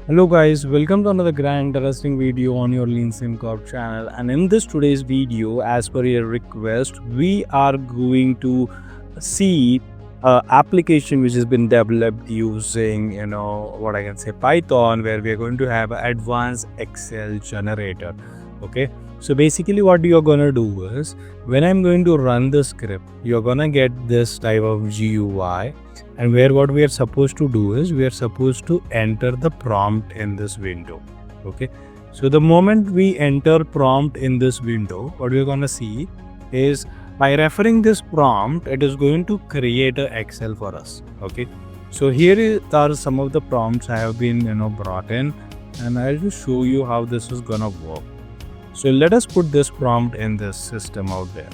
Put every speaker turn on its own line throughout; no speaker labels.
Hello guys, welcome to another grand interesting video on your Leansimcorp channel. And in this today's video, as per your request, we are going to see application which has been developed using what I can say Python, where we are going to have an advanced Excel generator. Okay, so basically what you're gonna do is, when I'm going to run the script, you're gonna get this type of GUI, and where what we are supposed to do is we are supposed to enter the prompt in this window. Okay, so the moment we enter prompt in this window, what we're gonna see is, by referring this prompt, it is going to create an Excel for us. Okay, so here are some of the prompts I have been brought in, and I'll just show you how this is gonna work. So let us put this prompt in this system out there.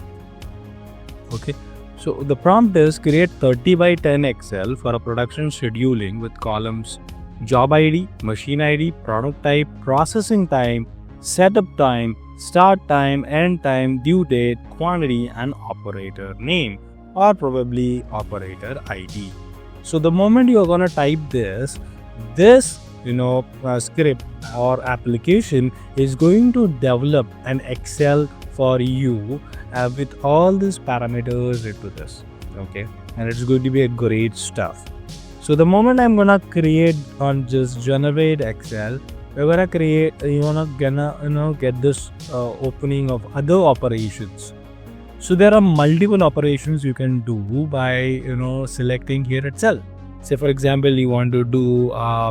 Okay, so the prompt is create 30 by 10 Excel for a production scheduling with columns job ID, machine ID, product type, processing time, setup time, start time, end time, due date, quantity, and operator name, or probably operator ID. So the moment you are gonna type this script or application is going to develop an Excel for you with all these parameters into this. Okay, and it's going to be a great stuff. So the moment I'm gonna create on just generate Excel, we're gonna create get this opening of other operations. So there are multiple operations you can do by selecting here itself. Say for example, you want to do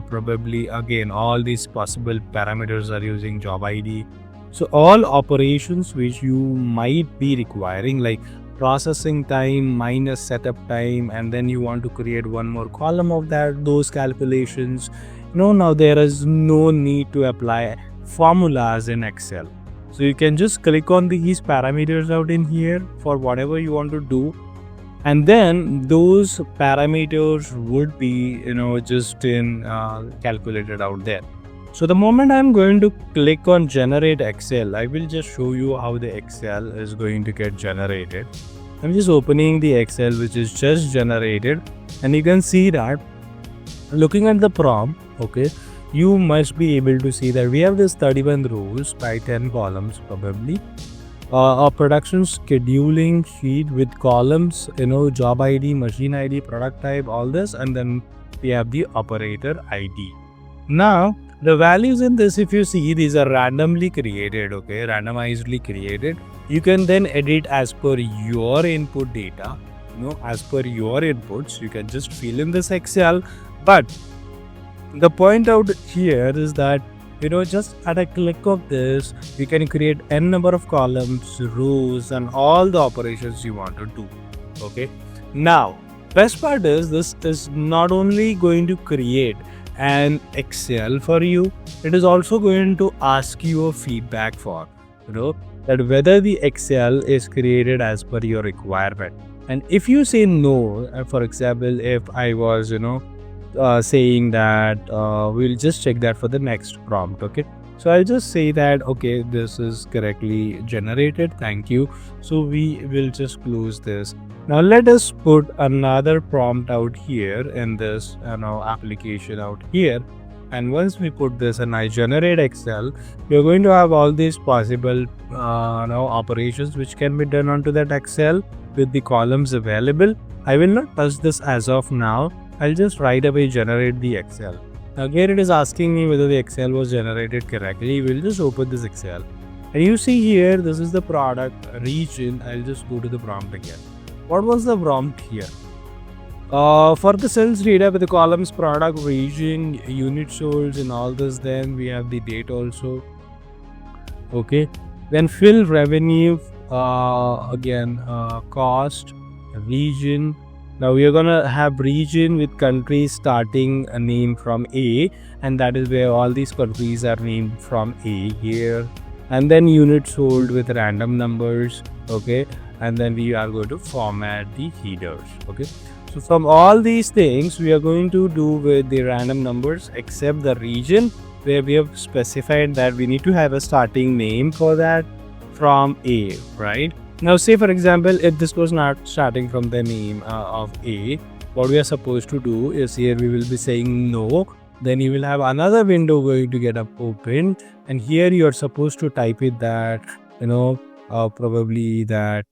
probably again all these possible parameters are using job ID. So all operations which you might be requiring, like processing time minus setup time, and then you want to create one more column of those calculations. Now there is no need to apply formulas in Excel. So you can just click on these parameters out in here for whatever you want to do. And then those parameters would be just in calculated out there. So the moment I'm going to click on generate Excel, I will just show you how the Excel is going to get generated. I'm just opening the Excel which is just generated, and you can see that looking at the prompt, okay, you must be able to see that we have this 31 rows by 10 columns probably. A production scheduling sheet with columns, job ID, machine ID, product type, all this, and then we have the operator ID. Now, the values in this, if you see, these are randomly created, okay, randomizedly created. You can then edit as per your input data, as per your inputs. You can just fill in this Excel, but the point out here is that just at a click of this, you can create n number of columns, rows, and all the operations you want to do. Okay. Now, best part is this is not only going to create an Excel for you, it is also going to ask you a feedback for, that whether the Excel is created as per your requirement. And if you say no, for example, if I was, saying that we'll just check that for the next prompt. Okay, so I'll just say that okay, this is correctly generated, thank you. So we will just close this. Now let us put another prompt out here in this application out here, and once we put this and I generate Excel, you're going to have all these possible operations which can be done onto that Excel with the columns available. I will not touch this as of now. I'll just right away generate the Excel. Now here it is asking me whether the Excel was generated correctly. We'll just open this Excel. And you see here, this is the product region. I'll just go to the prompt again. What was the prompt here? For the sales data with the columns product, region, unit sold, and all this, then we have the date also. Okay. Then fill revenue, cost, region. Now we are gonna have region with countries starting a name from A, and that is where all these countries are named from A here. And then unit sold with random numbers, okay. And then we are going to format the headers, okay. So from all these things, we are going to do with the random numbers, except the region where we have specified that we need to have a starting name for that from A, right? Now say for example, if this was not starting from the name of A, what we are supposed to do is here we will be saying no, Then you will have another window going to get open, and here you're supposed to type it that, probably that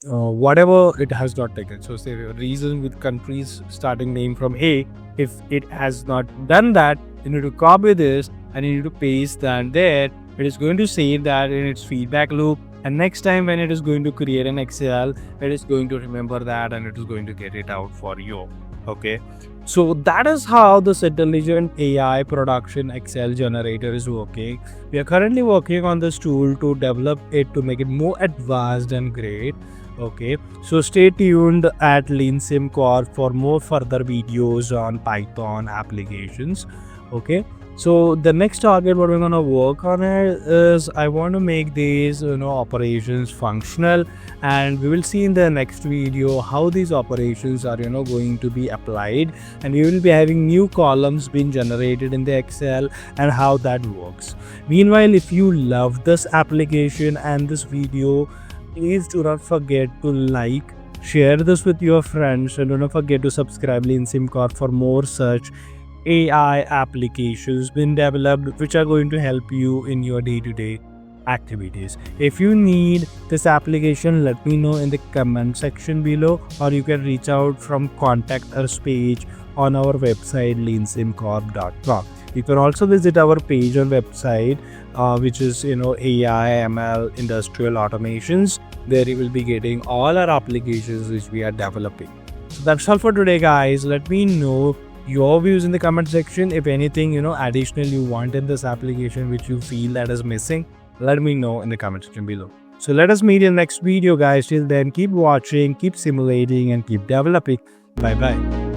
whatever it has not taken. So say a reason with countries starting name from A. If it has not done that, you need to copy this and you need to paste that there. It is going to save that in its feedback loop, and next time when it is going to create an Excel, it is going to remember that and it is going to get it out for you. Okay, so that is how this intelligent AI production Excel generator is working. We are currently working on this tool to develop it to make it more advanced and great. Okay, so stay tuned at Leansimcorp for more further videos on Python applications. Okay, so the next target what we're gonna work on is I want to make these operations functional, and we will see in the next video how these operations are going to be applied, and we will be having new columns being generated in the Excel and how that works. Meanwhile, if you love this application and this video, please do not forget to like, share this with your friends, and do not forget to subscribe Leansimcorp for more such AI applications being developed which are going to help you in your day-to-day activities. If you need this application, let me know in the comment section below, or you can reach out from contact us page on our website leansimcorp.com. You can also visit our page on website which is AI ML industrial automations. There you will be getting all our applications which we are developing. So that's all for today, guys. Let me know your views in the comment section. If anything additional you want in this application which you feel that is missing, let me know in the comment section below. So let us meet in the next video, guys. Till then, keep watching, keep simulating, and keep developing. Bye bye.